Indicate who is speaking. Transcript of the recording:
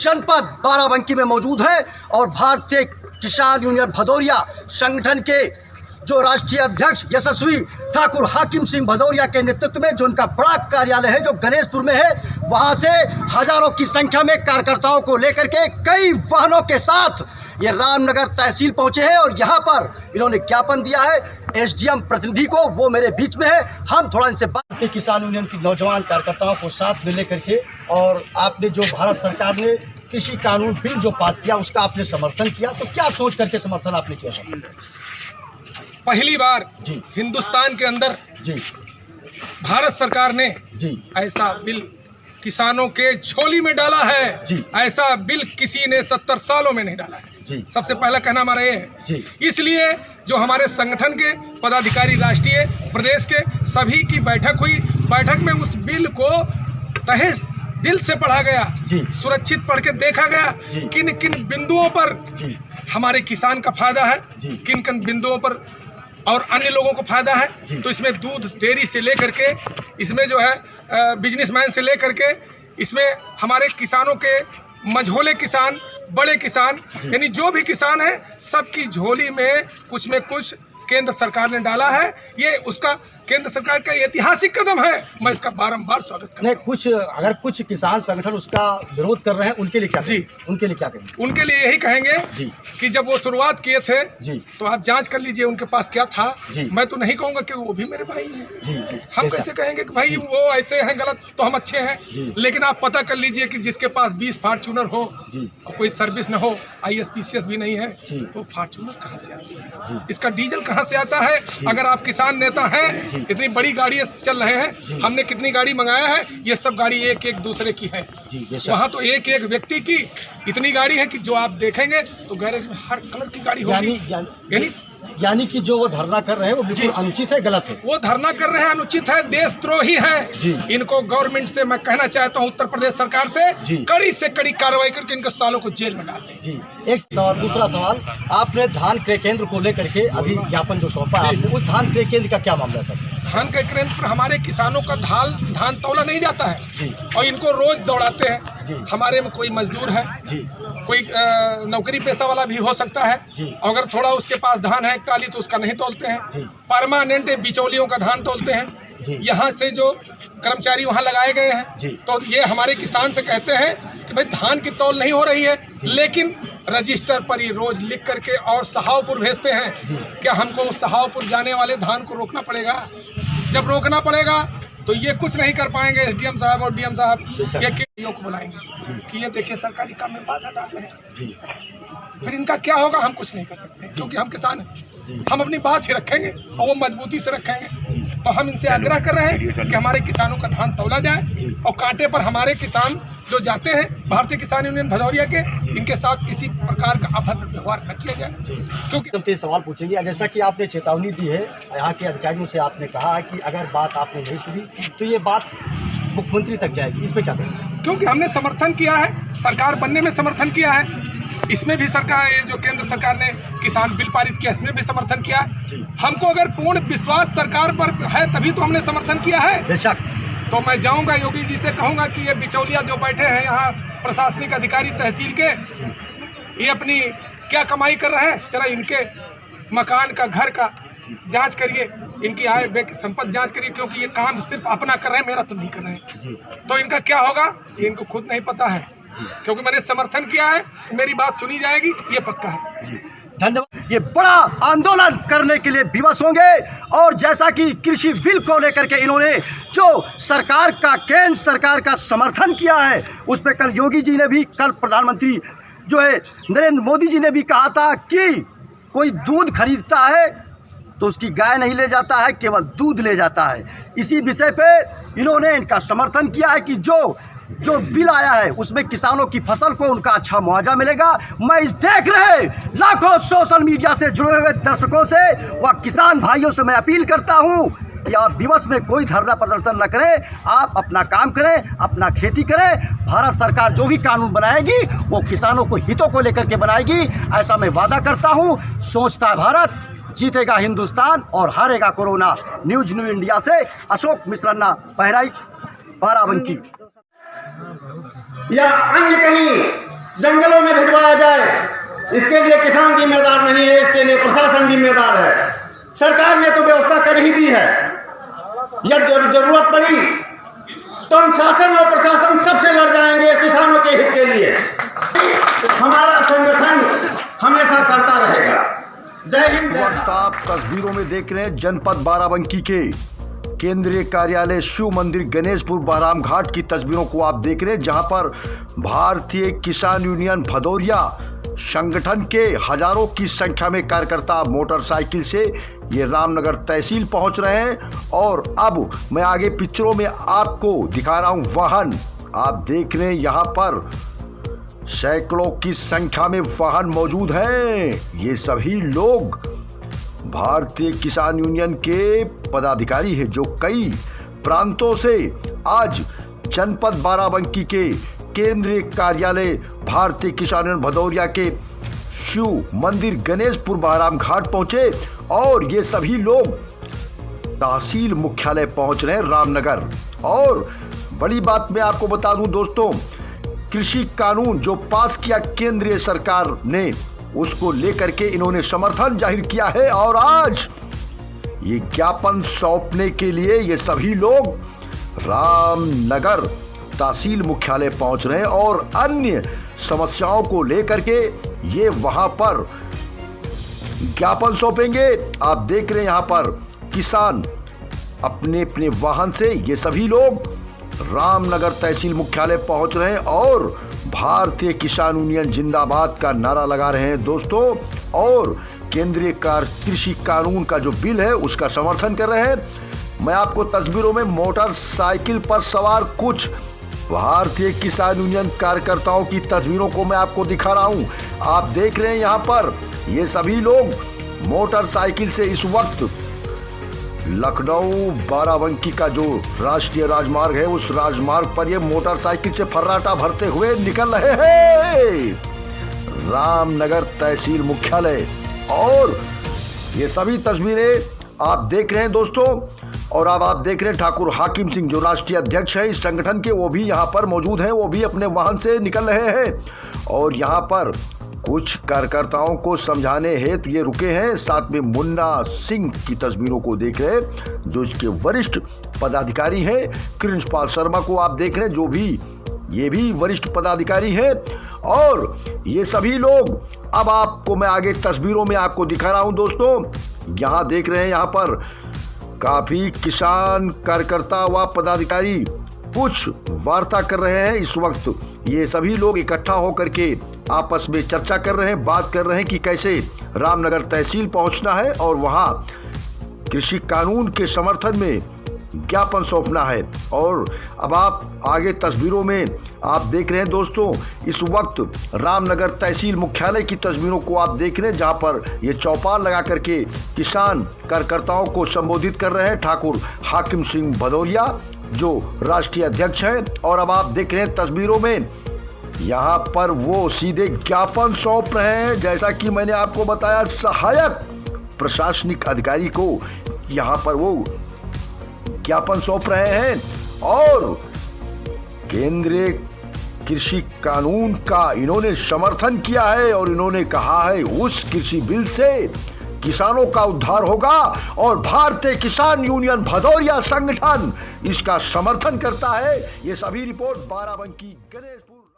Speaker 1: जनपद बाराबंकी में मौजूद है और भारतीय किसान यूनियन भदौरिया संगठन के जो राष्ट्रीय अध्यक्ष यशस्वी ठाकुर हाकिम सिंह भदौरिया के नेतृत्व में जो उनका बड़ा कार्यालय है जो गणेशपुर में है, वहां से हजारों की संख्या में कार्यकर्ताओं को लेकर के कई वाहनों के साथ ये रामनगर तहसील पहुंचे हैं और यहाँ पर इन्होंने ज्ञापन दिया है एसडीएम प्रतिनिधि को, वो मेरे बीच में है। हम थोड़ा इनसे बात करते किसान यूनियन की नौजवान कार्यकर्ताओं को साथ में लेकर के, और आपने जो भारत सरकार ने कृषि कानून बिल जो पास किया उसका आपने समर्थन किया, तो क्या सोच करके समर्थन आपने किया था?
Speaker 2: पहली बार
Speaker 1: जी
Speaker 2: हिंदुस्तान के अंदर
Speaker 1: जी
Speaker 2: भारत सरकार ने
Speaker 1: जी
Speaker 2: ऐसा बिल किसानों के झोली में डाला है
Speaker 1: जी।
Speaker 2: ऐसा बिल किसी ने 70 सालों में नहीं डाला है
Speaker 1: जी।
Speaker 2: सबसे पहला कहना हमारा ये है
Speaker 1: जी।
Speaker 2: इसलिए जो हमारे संगठन के पदाधिकारी राष्ट्रीय प्रदेश के सभी की बैठक हुई, बैठक में उस बिल को तहे दिल से पढ़ा गया
Speaker 1: जी।
Speaker 2: सुरक्षित पढ़ के देखा गया
Speaker 1: जी।
Speaker 2: किन किन बिंदुओं पर
Speaker 1: जी
Speaker 2: हमारे किसान का फायदा है,
Speaker 1: जी।
Speaker 2: किन किन बिंदुओं पर और अन्य लोगों को फायदा है।
Speaker 1: जी।
Speaker 2: तो इसमें दूध डेयरी से लेकर के इसमें जो है बिजनेसमैन से लेकर के इसमें हमारे किसानों के मझोले किसान, बड़े किसान, यानी जो भी किसान है सबकी झोली में कुछ केंद्र सरकार ने डाला है। ये उसका केंद्र सरकार का ऐतिहासिक कदम है, मैं इसका बारंबार स्वागत करता हूं।
Speaker 1: नहीं, अगर कुछ किसान संगठन उसका विरोध कर रहे हैं उनके लिए क्या
Speaker 2: जी।
Speaker 1: उनके लिए क्या कहेंगे?
Speaker 2: उनके लिए यही कहेंगे
Speaker 1: जी
Speaker 2: कि जब वो शुरुआत किए थे
Speaker 1: जी
Speaker 2: तो आप जांच कर लीजिए उनके पास क्या था।
Speaker 1: जी।
Speaker 2: मैं तो नहीं कहूँगा कि वो भी मेरे भाई हैं।
Speaker 1: जी जी
Speaker 2: हम
Speaker 1: ऐसा।
Speaker 2: कैसे कहेंगे कि भाई वो ऐसे हैं गलत तो हम अच्छे हैं।
Speaker 1: जी।
Speaker 2: लेकिन आप पता कर लीजिए कि जिसके पास 20 फार्चूनर हो
Speaker 1: जी
Speaker 2: और कोई सर्विस न हो, ISPCS भी नहीं है,
Speaker 1: जी।
Speaker 2: तो फार्चूनर कहाँ से आती है,
Speaker 1: जी।
Speaker 2: इसका डीजल कहाँ से आता है? अगर आप किसान नेता हैं,
Speaker 1: जी।
Speaker 2: इतनी बड़ी गाड़ी चल रहे हैं,
Speaker 1: जी।
Speaker 2: हमने कितनी गाड़ी मंगाया है, ये सब गाड़ी एक एक दूसरे की है।
Speaker 1: जी बेशक।
Speaker 2: वहाँ तो एक एक व्यक्ति की इतनी गाड़ी है कि जो आप देखेंगे तो गैरेज में हर कलर की गाड़ी होगी।
Speaker 1: यानी कि जो वो धरना कर रहे हैं वो बिल्कुल
Speaker 2: जी।
Speaker 1: अनुचित है, गलत है।
Speaker 2: वो धरना कर रहे हैं, अनुचित है, देशद्रोही है।
Speaker 1: जी।
Speaker 2: इनको गवर्नमेंट से मैं कहना चाहता हूँ, उत्तर प्रदेश सरकार से
Speaker 1: जी।
Speaker 2: कड़ी से कड़ी कार्रवाई करके इनको सालों को जेल में डाल दें।
Speaker 1: जी एक सवाल, दूसरा सवाल, आपने धान क्रय केंद्र को लेकर के अभी ज्ञापन जो सौंपा
Speaker 2: जी।
Speaker 1: आपने, उस धान क्रय केंद्र का क्या मामला है सर?
Speaker 2: धान के केंद्र पर हमारे किसानों का धान तौला नहीं जाता है
Speaker 1: जी
Speaker 2: और इनको रोज दौड़ाते हैं।
Speaker 1: जी।
Speaker 2: हमारे में कोई मजदूर है,
Speaker 1: जी
Speaker 2: कोई नौकरी पेशा वाला भी हो सकता है,
Speaker 1: जी।
Speaker 2: अगर थोड़ा उसके पास धान है एक टाली तो उसका नहीं तोलते
Speaker 1: जी।
Speaker 2: हैं। परमानेंट बिचौलियों का धान तोलते हैं।
Speaker 1: जी।
Speaker 2: यहाँ से जो कर्मचारी वहाँ लगाए गए हैं,
Speaker 1: जी।
Speaker 2: तो ये हमारे किसान से कहते हैं कि भाई धान की तौल नहीं हो रही है, लेकिन रजिस्टर पर ही रोज लिख करके और सहावपुर भेजते हैं।
Speaker 1: जी।
Speaker 2: क्या हमको सहावपुर जाने वाले धान को रोकना पड़ेगा? जब रोकना पड़ेगा तो ये कुछ नहीं कर पाएंगे। SDM साहब और DM साहब ये KDO को बुलाएंगे कि ये देखिए सरकारी काम में बाधा डाल रहे हैं।
Speaker 1: जी
Speaker 2: फिर इनका क्या होगा हम कुछ नहीं कर सकते, क्योंकि हम किसान हैं। हम अपनी बात ही रखेंगे और वो मजबूती से रखेंगे। तो हम इनसे आग्रह कर रहे हैं कि हमारे किसानों का धान तौला जाए और कांटे पर हमारे किसान जो जाते हैं भारतीय किसान यूनियन भदौरिया के, इनके साथ किसी प्रकार का अभद्र व्यवहार न किया जाए। क्योंकि
Speaker 1: तो सवाल पूछेंगे, जैसा कि आपने चेतावनी दी है यहाँ के अधिकारियों से, आपने कहा है कि अगर बात आपने नहीं सुनी तो ये बात मुख्यमंत्री तक जाएगी, इस पर क्या करेंगे?
Speaker 2: क्योंकि हमने समर्थन किया है, सरकार बनने में समर्थन किया है, इसमें भी सरकार ये जो केंद्र सरकार ने किसान बिल पारित किया इसमें भी समर्थन किया है। हमको अगर पूर्ण विश्वास सरकार पर है तभी तो हमने समर्थन किया है।
Speaker 1: बेशक।
Speaker 2: तो मैं जाऊंगा योगी जी से कहूंगा कि ये बिचौलिया जो बैठे हैं यहाँ प्रशासनिक अधिकारी तहसील के, ये अपनी क्या कमाई कर रहे हैं, जरा इनके मकान का, घर का जांच करिए, इनकी आय व्यय संपत्ति जांच करिए, क्योंकि ये काम सिर्फ अपना कर रहे हैं, मेरा तो नहीं कर रहे हैं। तो इनका क्या होगा ये इनको खुद नहीं पता है, क्योंकि मैंने समर्थन किया है, मेरी बात सुनी जाएगी, ये पक्का है।
Speaker 1: धन्यवाद। ये बड़ा आंदोलन करने के लिए विवश होंगे और जैसा कि कृषि बिल को लेकर के इन्होंने जो सरकार का, केंद्र सरकार का समर्थन किया है, उस पर कल योगी जी ने भी, कल प्रधानमंत्री जो है नरेंद्र मोदी जी ने भी कहा था कि कोई दूध खरीदता है तो उसकी गाय नहीं ले जाता है, केवल दूध ले जाता है। इसी विषय पे इन्होंने इनका समर्थन किया है कि जो बिल आया है उसमें किसानों की फसल को उनका अच्छा मुआवजा मिलेगा। मैं इस देख रहे लाखों सोशल मीडिया से जुड़े हुए दर्शकों से व किसान भाइयों से मैं अपील करता हूं कि आप दिवस में कोई धरना प्रदर्शन न करें, आप अपना काम करें, अपना खेती करें। भारत सरकार जो भी कानून बनाएगी वो किसानों को हितों को लेकर के बनाएगी, ऐसा मैं वादा करता हूँ। सोचता है भारत, जीतेगा हिंदुस्तान और हारेगा कोरोना। न्यूज न्यू इंडिया से अशोक मिश्रन्ना, बहराइच, बाराबंकी
Speaker 3: या अन्य कहीं जंगलों में भिजवाया जाए, इसके लिए किसान जिम्मेदार नहीं है, इसके लिए प्रशासन जिम्मेदार है। सरकार ने तो व्यवस्था कर ही दी है। जब जरूरत पड़ी तो हम शासन और प्रशासन सबसे लड़ जाएंगे किसानों के हित के लिए। हमारा संगठन हमेशा करता रहेगा। जय हिंद।
Speaker 1: वक्त आप तस्वीरों में देख रहे हैं जनपद बाराबंकी के केंद्रीय कार्यालय शिव मंदिर गणेशपुर बहराम घाट की तस्वीरों को आप देख रहे हैं, जहां पर भारतीय किसान यूनियन भदौरिया संगठन के हजारों की संख्या में कार्यकर्ता मोटरसाइकिल से ये रामनगर तहसील पहुंच रहे हैं। और अब मैं आगे पिक्चरों में आपको दिखा रहा हूं वाहन। आप देख रहे हैं यहां पर सैकड़ों की संख्या में वाहन मौजूद हैं। ये सभी लोग भारतीय किसान यूनियन के पदाधिकारी हैं जो कई प्रांतों से आज जनपद बाराबंकी के केंद्रीय कार्यालय भारतीय किसान यूनियन भदौरिया के शिव मंदिर गणेशपुर बहराम घाट पहुंचे। और ये सभी लोग तहसील मुख्यालय पहुंच रहे हैं रामनगर। और बड़ी बात मैं आपको बता दूं दोस्तों, कृषि कानून जो पास किया केंद्रीय सरकार ने, उसको लेकर के इन्होंने समर्थन जाहिर किया है। और आज ये ज्ञापन सौंपने के लिए ये सभी लोग रामनगर तहसील मुख्यालय पहुंच रहे हैं और अन्य समस्याओं को लेकर के ये वहां पर ज्ञापन सौंपेंगे। आप देख रहे हैं यहां पर किसान अपने अपने वाहन से ये सभी लोग रामनगर तहसील मुख्यालय पहुंच रहे हैं और भारतीय किसान यूनियन जिंदाबाद का नारा लगा रहे हैं दोस्तों। और केंद्रीय कृषि कानून का जो बिल है उसका समर्थन कर रहे हैं। मैं आपको तस्वीरों में मोटरसाइकिल पर सवार कुछ भारतीय किसान यूनियन कार्यकर्ताओं की तस्वीरों को मैं आपको दिखा रहा हूं। आप देख रहे हैं यहां पर ये सभी लोग मोटरसाइकिल से इस वक्त लखनऊ बाराबंकी का जो राष्ट्रीय राजमार्ग है उस राजमार्ग पर ये मोटरसाइकिल से फर्राटा भरते हुए निकल रहे हैं रामनगर तहसील मुख्यालय। और ये सभी तस्वीरें आप देख रहे हैं दोस्तों। और अब आप देख रहे हैं ठाकुर हाकिम सिंह जो राष्ट्रीय अध्यक्ष है इस संगठन के, वो भी यहाँ पर मौजूद हैं। वो भी अपने वाहन से निकल रहे हैं और यहाँ पर कुछ कार्यकर्ताओं को समझाने हेतु ये रुके हैं। साथ में मुन्ना सिंह की तस्वीरों को देख रहे हैं जो इसके वरिष्ठ पदाधिकारी हैं। कृष्णपाल शर्मा को आप देख रहे हैं जो भी ये भी वरिष्ठ पदाधिकारी हैं। और ये सभी लोग अब आपको मैं आगे तस्वीरों में आपको दिखा रहा हूं दोस्तों। यहाँ देख रहे हैं यहाँ पर काफी किसान कार्यकर्ता व पदाधिकारी कुछ वार्ता कर रहे हैं। इस वक्त ये सभी लोग इकट्ठा होकर के आपस में चर्चा कर रहे हैं, बात कर रहे हैं कि कैसे रामनगर तहसील पहुंचना है और वहां कृषि कानून के समर्थन में ज्ञापन सौंपना है। और अब आप आगे तस्वीरों में आप देख रहे हैं दोस्तों, इस वक्त रामनगर तहसील मुख्यालय की तस्वीरों को आप देख रहे हैं जहां पर ये चौपाल लगा करके किसान कार्यकर्ताओं को संबोधित कर रहे हैं ठाकुर हाकिम सिंह भदौरिया जो राष्ट्रीय अध्यक्ष हैं। और अब आप देख रहे हैं तस्वीरों में यहाँ पर वो सीधे ज्ञापन सौंप रहे हैं। जैसा कि मैंने आपको बताया, सहायक प्रशासनिक अधिकारी को यहाँ पर वो ज्ञापन सौंप रहे हैं। और केंद्रीय कृषि कानून का इन्होंने समर्थन किया है और इन्होंने कहा है उस कृषि बिल से किसानों का उद्धार होगा। और भारतीय किसान यूनियन भदौरिया संगठन इसका समर्थन करता है। ये सभी रिपोर्ट बाराबंकी गणेशपुर।